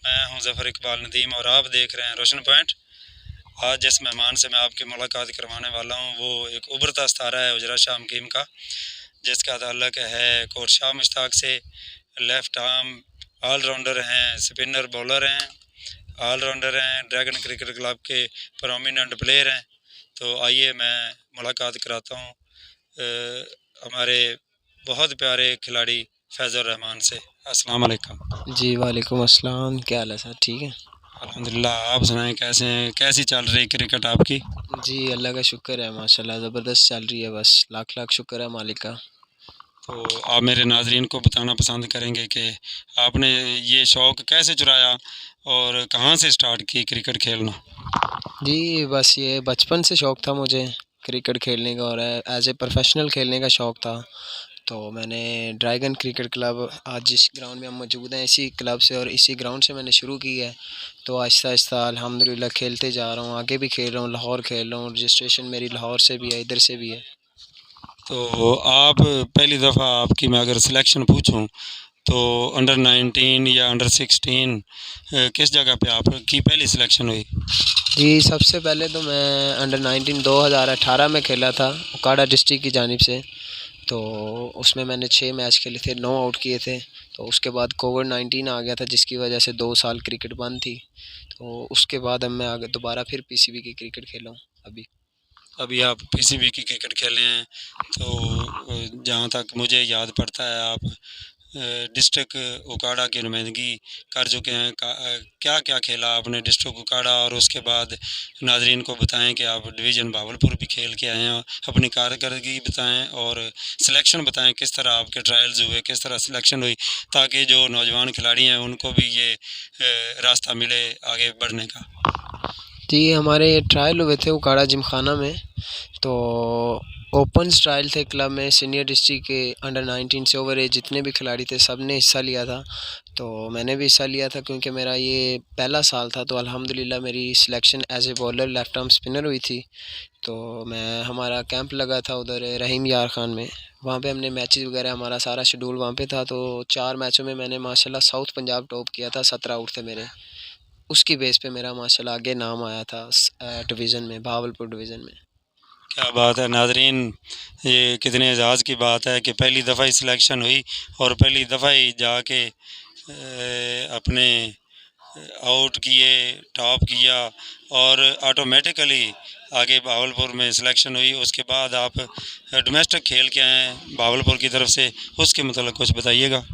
मैं हूं ज़फ़र इकबाल नदीम और आप देख रहे हैं रोशन पॉइंट। आज जिस मेहमान से मैं आपकी मुलाकात करवाने वाला हूं वो एक उभरता सितारा है उजरा शाह मकीम का, जिसका ताल्लुक़ है कोरशाह मुश्ताक से। लेफ़्ट आर्म ऑलराउंडर हैं, स्पिनर बॉलर हैं, ऑलराउंडर हैं, ड्रैगन क्रिकेट क्लब के प्रोमिनेंट प्लेयर हैं। तो आइए मैं मुलाकात कराता हूँ हमारे बहुत प्यारे खिलाड़ी फैज़ुर रहमान से। अस्सलाम वालेकुम। जी वालेकुम अस्सलाम। क्या हाल है सर? ठीक है। अल्हम्दुलिल्लाह, आप सुनाएं कैसे हैं, कैसी चल रही क्रिकेट आपकी? जी अल्लाह का शुक्र है, माशाल्लाह ज़बरदस्त चल रही है। बस लाख लाख शुक्र है मालिक का। तो आप मेरे नाजरीन को बताना पसंद करेंगे कि आपने ये शौक़ कैसे चुराया और कहाँ से स्टार्ट की क्रिकेट खेलना? जी बस ये बचपन से शौक़ था मुझे क्रिकेट खेलने का, और एज ए प्रोफेशनल खेलने का शौक़ था। तो मैंने ड्रैगन क्रिकेट क्लब, आज जिस ग्राउंड में हम मौजूद हैं, इसी क्लब से और इसी ग्राउंड से मैंने शुरू की है। तो आहिस्ता आहिस्ता अल्हम्दुलिल्लाह खेलते जा रहा हूँ, आगे भी खेल रहा हूँ, लाहौर खेल रहा हूँ, रजिस्ट्रेशन मेरी लाहौर से भी है, इधर से भी है। तो आप पहली दफ़ा आपकी मैं अगर सिलेक्शन पूछूं तो अंडर 19 या अंडर 16 किस जगह पे आपकी पहली सिलेक्शन हुई? जी सबसे पहले तो मैं अंडर 19 2018 में खेला था, उकाड़ा डिस्ट्रिक्ट की जानिब से। तो उसमें मैंने 6 मैच खेले थे, 9 आउट किए थे। तो उसके बाद कोविड-19 आ गया था, जिसकी वजह से 2 साल क्रिकेट बंद थी। तो उसके बाद अब मैं आगे दोबारा फिर पीसीबी की क्रिकेट खेला हूँ अभी। अभी आप पीसीबी की क्रिकेट खेले हैं, तो जहाँ तक मुझे याद पड़ता है आप डिस्ट्रिक्ट उकाड़ा की नुमाइंदगी कर चुके हैं। क्या क्या खेला आपने डिस्ट्रिक्ट उकाड़ा, और उसके बाद नाजरीन को बताएं कि आप डिवीज़न भावलपुर भी खेल के आए हैं। अपनी कारकर्दगी बताएं और सिलेक्शन बताएं, किस तरह आपके ट्रायल्स हुए, किस तरह सिलेक्शन हुई, ताकि जो नौजवान खिलाड़ी हैं उनको भी ये रास्ता मिले आगे बढ़ने का। जी हमारे ट्रायल हुए थे उकाड़ा जिमखाना में। तो ओपन ट्रायल थे क्लब में, सीनियर डिस्ट्रिक्ट के अंडर 19 से ओवर एज जितने भी खिलाड़ी थे सब ने हिस्सा लिया था। तो मैंने भी हिस्सा लिया था, क्योंकि मेरा ये पहला साल था। तो अल्हम्दुलिल्लाह मेरी selection as a bowler left arm spinner हुई थी। तो मैं हमारा कैंप लगा था उधर रहीम यार खान में, वहाँ पे हमने मैचेस वगैरह, हमारा सारा शेड्यूल वहाँ पे था। तो 4 मैचों में मैंने माशाल्लाह साउथ पंजाब टॉप किया था, 17 आउट थे मेरे। उसकी बेस पे मेरा माशाल्लाह आगे नाम आया था डिवीज़न में, भावलपुर डिवीज़न में। क्या बात है नाजरीन, ये कितने एजाज़ की बात है कि पहली दफ़ा ही सिलेक्शन हुई और पहली दफ़ा ही जाके अपने आउट किए, टॉप किया और ऑटोमेटिकली आगे भावलपुर में सिलेक्शन हुई। उसके बाद आप डोमेस्टिक खेल के आए हैं भावलपुर की तरफ से, उसके मतलब कुछ बताइएगा।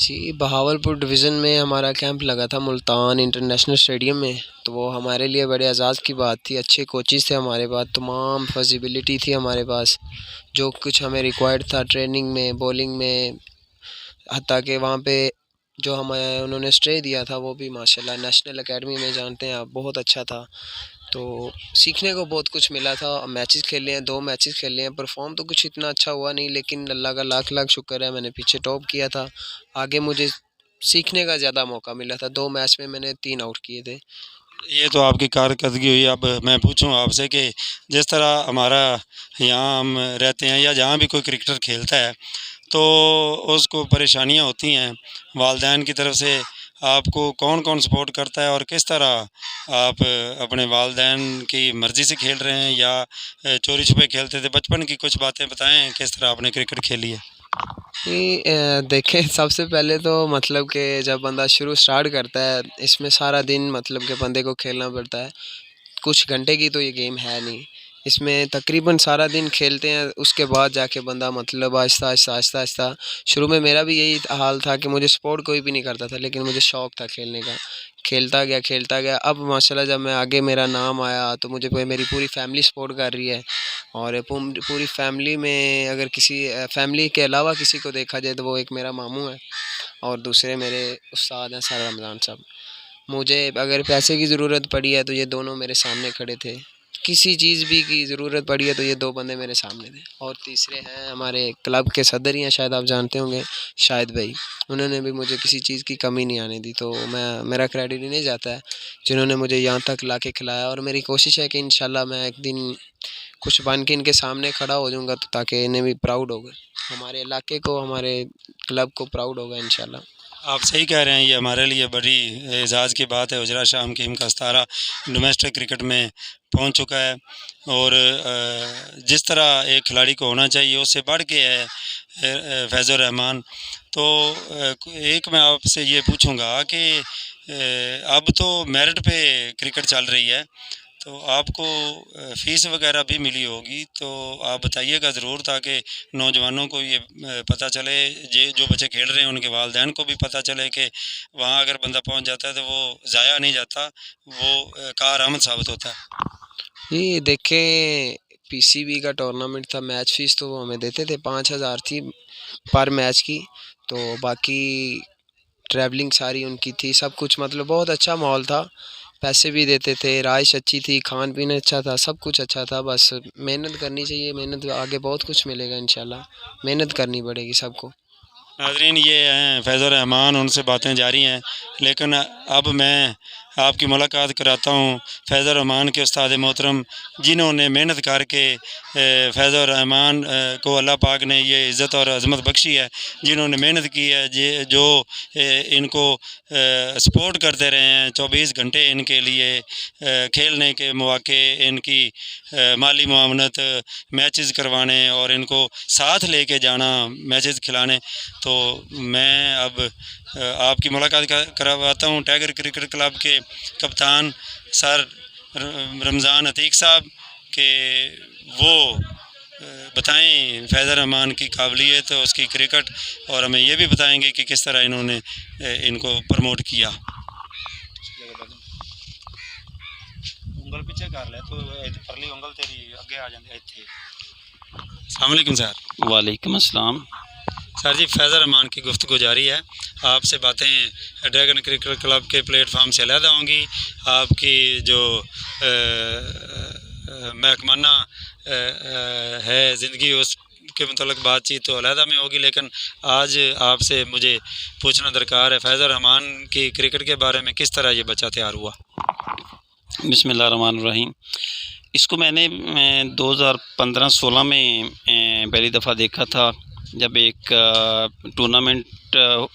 जी बहावलपुर डिवीज़न में हमारा कैंप लगा था मुल्तान इंटरनेशनल स्टेडियम में। तो वो हमारे लिए बड़े एजाज़ की बात थी। अच्छे कोचेज़ थे हमारे पास, तमाम फैसिलिटी थी हमारे पास, जो कुछ हमें रिक्वायर्ड था ट्रेनिंग में, बॉलिंग में। हत्ता कि वहाँ पे जो हमें उन्होंने स्टे दिया था वो भी माशाल्लाह नेशनल एकेडमी में, जानते हैं आप, बहुत अच्छा था। तो सीखने को बहुत कुछ मिला था। मैचेस खेले हैं, 2 मैचेस खेले हैं, परफॉर्म तो कुछ इतना अच्छा हुआ नहीं, लेकिन अल्लाह का लाख लाख शुक्र है मैंने पीछे टॉप किया था। आगे मुझे सीखने का ज़्यादा मौका मिला था। 2 मैच में मैंने 3 आउट किए थे। ये तो आपकी कारकर्दगी हुई। अब मैं पूछूं आपसे कि जिस तरह हमारा यहाँ हम रहते हैं या जहाँ भी कोई क्रिकेटर खेलता है तो उसको परेशानियाँ होती हैं वालदैन की तरफ से। आपको कौन कौन सपोर्ट करता है और किस तरह आप अपने वालदैन की मर्ज़ी से खेल रहे हैं या चोरी छुपे खेलते थे? बचपन की कुछ बातें बताएं, किस तरह आपने क्रिकेट खेली है? कि देखें, सबसे पहले तो मतलब कि जब बंदा शुरू स्टार्ट करता है, इसमें सारा दिन मतलब कि बंदे को खेलना पड़ता है। कुछ घंटे की तो ये गेम है नहीं, इसमें तकरीबन सारा दिन खेलते हैं। उसके बाद जाके बंदा मतलब आहिस्ता आहिस्ता आहिस्ता आहिस्ता, शुरू में मेरा भी यही हाल था कि मुझे स्पोर्ट कोई भी नहीं करता था, लेकिन मुझे शौक़ था खेलने का। खेलता गया खेलता गया, अब माशाल्लाह जब मैं आगे मेरा नाम आया तो मुझे मेरी पूरी फैमिली सपोर्ट कर रही है। और पूरी फैमिली में अगर किसी फैमिली के अलावा किसी को देखा जाए तो वो एक मेरा मामू है और दूसरे मेरे उस्ताद हैं सर रमज़ान साहब। मुझे अगर पैसे की ज़रूरत पड़ी है तो ये दोनों मेरे सामने खड़े थे। किसी चीज़ भी की ज़रूरत पड़ी है तो ये 2 बंदे मेरे सामने थे। और तीसरे हैं हमारे क्लब के सदर ही हैं, शायद आप जानते होंगे, शाहिद भाई। उन्होंने भी मुझे किसी चीज़ की कमी नहीं आने दी। तो मेरा क्रेडिट ही नहीं जाता है, जिन्होंने मुझे यहाँ तक ला के खिलाया। और मेरी कोशिश है कि इंशाल्लाह मैं एक दिन कुछ बन के इनके सामने खड़ा हो जाऊँगा, तो ताकि इन्हें भी प्राउड होगा, हमारे इलाके को, हमारे क्लब को प्राउड होगा इंशाल्लाह। आप सही कह रहे हैं, ये हमारे लिए बड़ी एजाज़ की बात है। हुजरा शाह हकीम का सितारा डोमेस्टिक क्रिकेट में पहुंच चुका है और जिस तरह एक खिलाड़ी को होना चाहिए उससे बढ़ के है फैज़ुर रहमान। तो एक मैं आपसे ये पूछूंगा कि अब तो मेरिट पे क्रिकेट चल रही है, तो आपको फ़ीस वगैरह भी मिली होगी, तो आप बताइएगा ज़रूर ताकि नौजवानों को ये पता चले, ये जो बच्चे खेल रहे हैं उनके वालिदैन को भी पता चले कि वहाँ अगर बंदा पहुँच जाता है तो वो ज़ाया नहीं जाता, वो कारआमद साबित होता है। ये देखें, पीसीबी का टूर्नामेंट था, मैच फ़ीस तो वो हमें देते थे, 5,000 थी पर मैच की। तो बाकी ट्रैवलिंग सारी उनकी थी, सब कुछ मतलब बहुत अच्छा माहौल था। पैसे भी देते थे, राइश अच्छी थी, खान पीन अच्छा था, सब कुछ अच्छा था। बस मेहनत करनी चाहिए, मेहनत आगे बहुत कुछ मिलेगा इंशाल्लाह। मेहनत करनी पड़ेगी सबको। नाज़रीन, ये हैं फैज़ुर रहमान, उनसे बातें जारी हैं, लेकिन अब मैं आपकी मुलाकात कराता हूँ फैज़ुर रहमान के उस्ताद मोहतरम, जिन्होंने मेहनत करके फैज़ुर रहमान को अल्लाह पाक ने ये इज़्ज़त और अज़मत बख्शी है, जिन्होंने मेहनत की है, जो इनको सपोर्ट करते रहे हैं 24 घंटे इनके लिए खेलने के मौके, इनकी माली मुआवनत, मैचेस करवाने और इनको साथ लेके जाना मैचेस खिलाने। तो मैं अब आपकी मुलाकात करवाता हूँ टाइगर क्रिकेट क्लब के कप्तान सर रमज़ान अतीक साहब के, वो बताएं फैज़ुर रहमान की काबिलियत, उसकी क्रिकेट, और हमें ये भी बताएंगे कि किस तरह इन्होंने इनको प्रमोट किया। उंगल पीछे कर ले तो परली उंगल तेरी अगे आ जाती है। अस्सलाम वालेकुम सर। वालेकुम अस्सलाम। सर जी, फैज़ुर रहमान की गुफ्तगू जारी है। आपसे बातें ड्रैगन क्रिकेट क्लब के प्लेटफार्म से अलहदा होंगी, आपकी जो महकमाना है ज़िंदगी उस के मतलब बातचीत तो अलहदा में होगी, लेकिन आज आपसे मुझे पूछना दरकार है फैज़ुर रहमान की क्रिकेट के बारे में, किस तरह ये बच्चा तैयार हुआ। बिस्मिल्लाहिर्रहमानिर्रहीम। इसको मैंने 2015-16 में पहली दफ़ा देखा था, जब एक टूर्नामेंट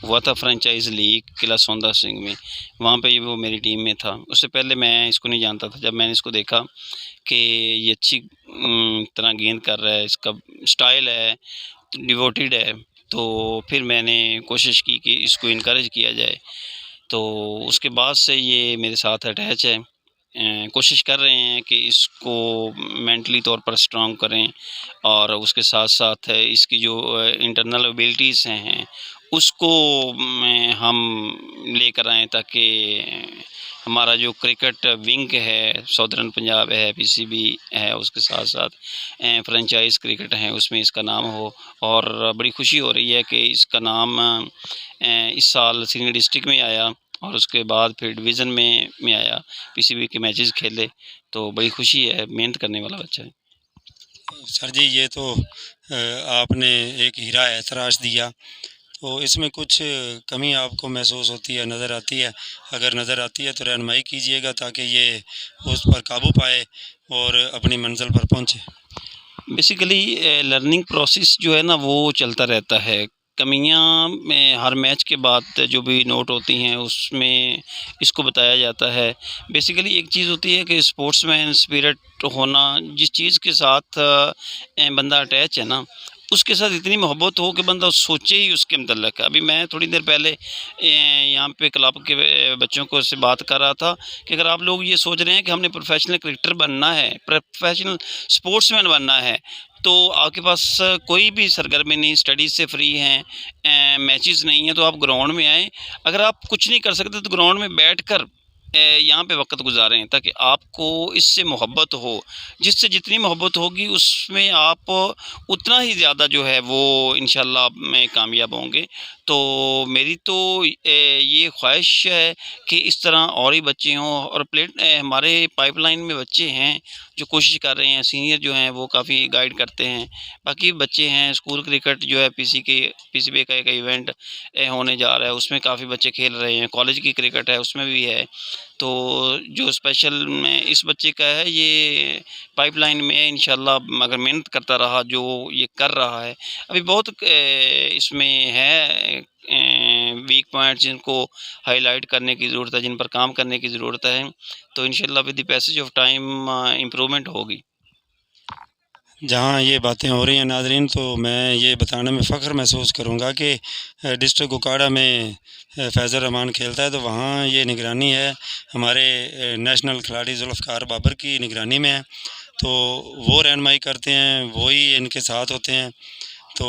हुआ था फ्रेंचाइज लीग किला सौंदा सिंह में, वहाँ पे वो मेरी टीम में था। उससे पहले मैं इसको नहीं जानता था। जब मैंने इसको देखा कि ये अच्छी तरह गेंद कर रहा है, इसका स्टाइल है, डिवोटेड है, तो फिर मैंने कोशिश की कि इसको इनकरेज किया जाए। तो उसके बाद से ये मेरे साथ अटैच है। कोशिश कर रहे हैं कि इसको मेंटली तौर पर स्ट्रॉन्ग करें, और उसके साथ साथ इसकी जो इंटरनल एबिलिटीज़ हैं उसको हम लेकर आएँ, ताकि हमारा जो क्रिकेट विंग है, साउदर्न पंजाब है, पीसीबी है, उसके साथ साथ फ्रेंचाइज क्रिकेट हैं, उसमें इसका नाम हो। और बड़ी खुशी हो रही है कि इसका नाम इस साल सीनियर डिस्ट्रिक्ट में आया और उसके बाद फिर डिवीज़न में आया, पीसीबी के मैचेस खेले, तो बड़ी खुशी है। मेहनत करने वाला बच्चा है। सर जी, ये तो आपने एक हीरा है तराश दिया, तो इसमें कुछ कमी आपको महसूस होती है, नज़र आती है? अगर नज़र आती है तो रहनुमाई कीजिएगा ताकि ये उस पर काबू पाए और अपनी मंजिल पर पहुँचे। बेसिकली लर्निंग प्रोसेस जो है ना, वो चलता रहता है। कमियां में हर मैच के बाद जो भी नोट होती हैं उसमें इसको बताया जाता है। बेसिकली एक चीज़ होती है कि स्पोर्ट्समैन स्पिरिट होना, जिस चीज़ के साथ बंदा अटैच है ना, उसके साथ इतनी मोहब्बत हो कि बंदा सोचे ही उसके मतलब। अभी मैं थोड़ी देर पहले यहाँ पे क्लब के बच्चों को से बात कर रहा था कि अगर आप लोग ये सोच रहे हैं कि हमने प्रोफेशनल क्रिकेटर बनना है, प्रोफेशनल स्पोर्ट्समैन बनना है, तो आपके पास कोई भी सरगर्मी नहीं, स्टडीज़ से फ्री हैं, मैचेस नहीं हैं, तो आप ग्राउंड में आएँ। अगर आप कुछ नहीं कर सकते तो ग्राउंड में बैठकर यहाँ पे वक्त गुजारें, ताकि आपको इससे मोहब्बत हो। जिससे जितनी मोहब्बत होगी उसमें आप उतना ही ज़्यादा जो है वो इंशाल्लाह में कामयाब होंगे। तो मेरी तो ये ख्वाहिश है कि इस तरह और ही बच्चे हों, और हमारे पाइपलाइन में बच्चे हैं जो कोशिश कर रहे हैं। सीनियर जो हैं वो काफ़ी गाइड करते हैं, बाकी बच्चे हैं। स्कूल क्रिकेट जो है पीसीबी का एक इवेंट होने जा रहा है, उसमें काफ़ी बच्चे खेल रहे हैं। कॉलेज की क्रिकेट है, उसमें भी है। तो जो स्पेशल में इस बच्चे का है, ये पाइपलाइन में है। इंशाल्लाह अगर मेहनत करता रहा जो ये कर रहा है, अभी बहुत इसमें है वीक पॉइंट्स जिनको हाईलाइट करने की ज़रूरत है, जिन पर काम करने की ज़रूरत है, तो इंशाल्लाह with the passage of time improvement होगी। जहाँ ये बातें हो रही हैं नाज़रीन, तो मैं ये बताने में फ़ख्र महसूस करूँगा कि डिस्ट्रिक्ट कुकाड़ा में फैज़ल रहमान खेलता है, तो वहाँ ये निगरानी है हमारे नेशनल खिलाड़ी ज़ुल्फ़िकार बाबर की निगरानी में है। तो वो रहनुमाई करते हैं, वही इनके साथ होते हैं। तो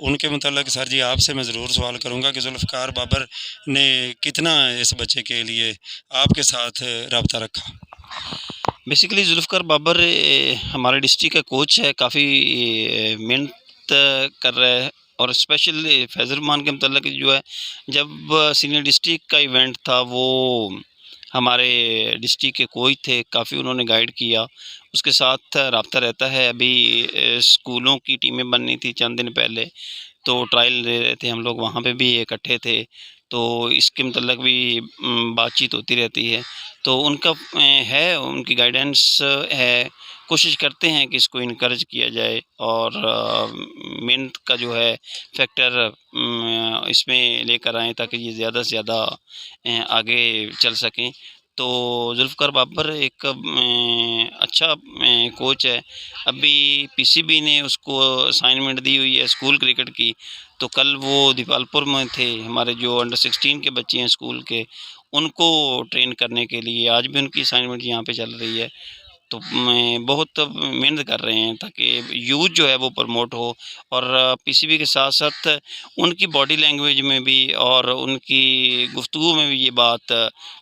उनके मुतल्लिक़ सर जी आपसे मैं ज़रूर सवाल करूँगा कि ज़ुल्फ़िकार बाबर ने कितना इस बच्चे के लिए आपके साथ रब्ता रखा? बेसिकली ज़ुल्फ़िकार बाबर हमारे डिस्ट्रिक्ट का कोच है, काफ़ी मेहनत कर रहा है और स्पेशली फैज़ल रहमान के मुतल्लिक़ जो है, जब सीनियर डिस्ट्रिक्ट का इवेंट था, वो हमारे डिस्ट्रिक्ट के कोच थे, काफ़ी उन्होंने गाइड किया। उसके साथ राब्ता रहता है। अभी स्कूलों की टीमें बननी थी चंद दिन पहले, तो ट्रायल ले रहे थे हम लोग, वहाँ पे भी इकट्ठे थे, तो इसके मुतल्लिक़ भी बातचीत होती रहती है। तो उनका है, उनकी गाइडेंस है, कोशिश करते हैं कि इसको इनकरेज किया जाए और मेहनत का जो है फैक्टर इसमें लेकर आएँ ताकि ये ज़्यादा से ज़्यादा आगे चल सकें। तो ज़ुल्फ़िकार बाबर एक अच्छा कोच है। अभी पीसीबी ने उसको असाइनमेंट दी हुई है स्कूल क्रिकेट की, तो कल वो दीपालपुर में थे, हमारे जो अंडर 16 के बच्चे हैं स्कूल के, उनको ट्रेन करने के लिए। आज भी उनकी असाइनमेंट यहाँ पे चल रही है। तो बहुत मेहनत कर रहे हैं ताकि यूथ जो है वो प्रमोट हो और पीसीबी के साथ-साथ उनकी बॉडी लैंग्वेज में भी और उनकी गुफ्तगू में भी ये बात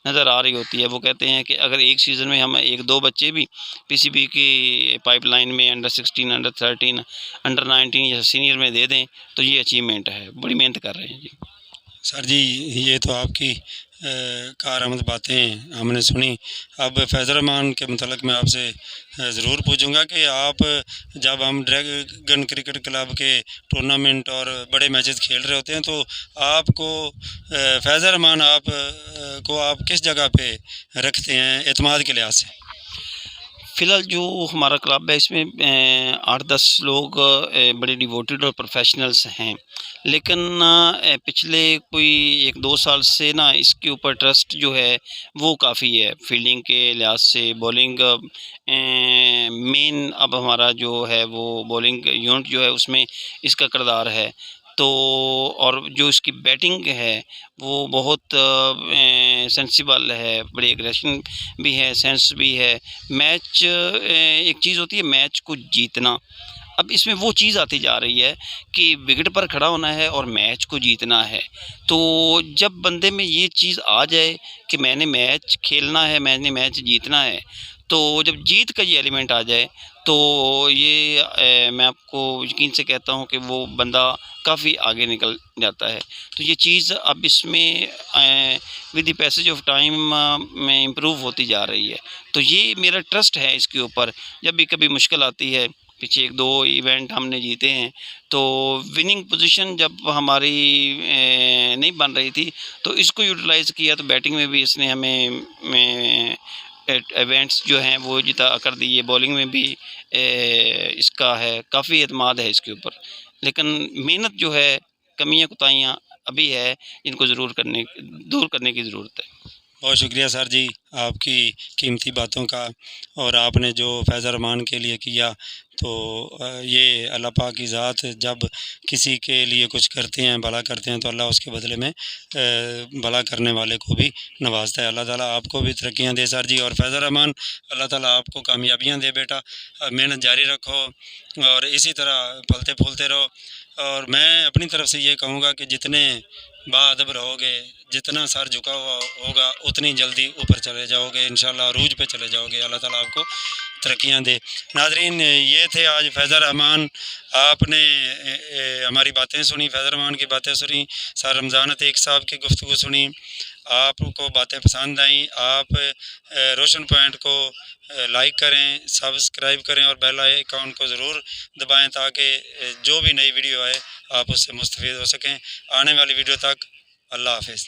नज़र आ रही होती है। वो कहते हैं कि अगर एक सीज़न में हम 1-2 बच्चे भी पीसीबी की पाइपलाइन में अंडर 16, अंडर 13, अंडर 19 या सीनियर में दे दें, तो ये अचीवमेंट है। बड़ी मेहनत कर रहे हैं जी। सर जी, ये तो आपकी कारआमद बातें हमने सुनी। अब फैज़ल रहमान के मुतल्लिक़ मैं आपसे ज़रूर पूछूंगा कि आप जब हम ड्रैगन क्रिकेट क्लब के टूर्नामेंट और बड़े मैचेस खेल रहे होते हैं, तो आपको फैज़ल रहमान को आप किस जगह पे रखते हैं एतमाद के लिहाज से? फ़िलहाल जो हमारा क्लब है इसमें 8-10 लोग बड़े डिवोटेड और प्रोफेशनल्स हैं। लेकिन पिछले कोई 1-2 साल से ना इसके ऊपर ट्रस्ट जो है वो काफ़ी है। फ़ील्डिंग के लिहाज से बॉलिंग मेन अब हमारा जो है वो बॉलिंग यूनिट जो है उसमें इसका किरदार है। तो और जो इसकी बैटिंग है वो बहुत सेंसिबल है, बड़ी एग्रेशन भी है, सेंस भी है। मैच एक चीज़ होती है मैच को जीतना, अब इसमें वो चीज़ आती जा रही है कि विकेट पर खड़ा होना है और मैच को जीतना है। तो जब बंदे में ये चीज़ आ जाए कि मैंने मैच खेलना है, मैंने मैच जीतना है, तो जब जीत का ये एलिमेंट आ जाए, तो ये मैं आपको यकीन से कहता हूँ कि वो बंदा काफ़ी आगे निकल जाता है। तो ये चीज़ अब इसमें with the passage of time में इम्प्रूव होती जा रही है। तो ये मेरा ट्रस्ट है इसके ऊपर। जब भी कभी मुश्किल आती है, पीछे 1-2 इवेंट हमने जीते हैं, तो विनिंग पोजीशन जब हमारी नहीं बन रही थी, तो इसको यूटिलाइज़ किया, तो बैटिंग में भी इसने हमें इवेंट्स जो हैं वो जिता कर दिए। बॉलिंग में भी इसका है, काफ़ी एतमाद है इसके ऊपर। लेकिन मेहनत जो है, कमियाँ कोताहियाँ अभी है, इनको ज़रूर दूर करने की ज़रूरत है। बहुत शुक्रिया सर जी आपकी कीमती बातों का, और आपने जो फैज़ल रहमान के लिए किया, तो ये अल्लाह पाक की ज़ात जब किसी के लिए कुछ करते हैं, भला करते हैं, तो अल्लाह उसके बदले में भला करने वाले को भी नवाजता है। अल्लाह ताला आपको भी तरक्कियाँ दे सर जी, और फैज़ल रहमान अल्लाह ताला आपको कामयाबियाँ दे बेटा। मेहनत जारी रखो और इसी तरह फलते फूलते रहो। और मैं अपनी तरफ से ये कहूँगा कि जितने बाअदब रहोगे, जितना सर झुका हुआ होगा, उतनी जल्दी ऊपर चले जाओगे, इंशाल्लाह अरूज पे चले जाओगे। अल्लाह ताला आपको तरक्कियाँ दे। नाज़रीन, ये थे आज फैज़ल रहमान। आपने हमारी बातें सुनी, फैज़ल रहमान की बातें सुनी, सर रमज़ान अतीक साहब की गुफ्तगू सुनी। आपको बातें पसंद आईं, आप रोशन पॉइंट को लाइक करें, सब्सक्राइब करें और बेल आइकन को ज़रूर दबाएं ताकि जो भी नई वीडियो आए आप उससे मुस्तफ़ीद हो सकें। आने वाली वीडियो तक अल्लाह हाफ़िज़।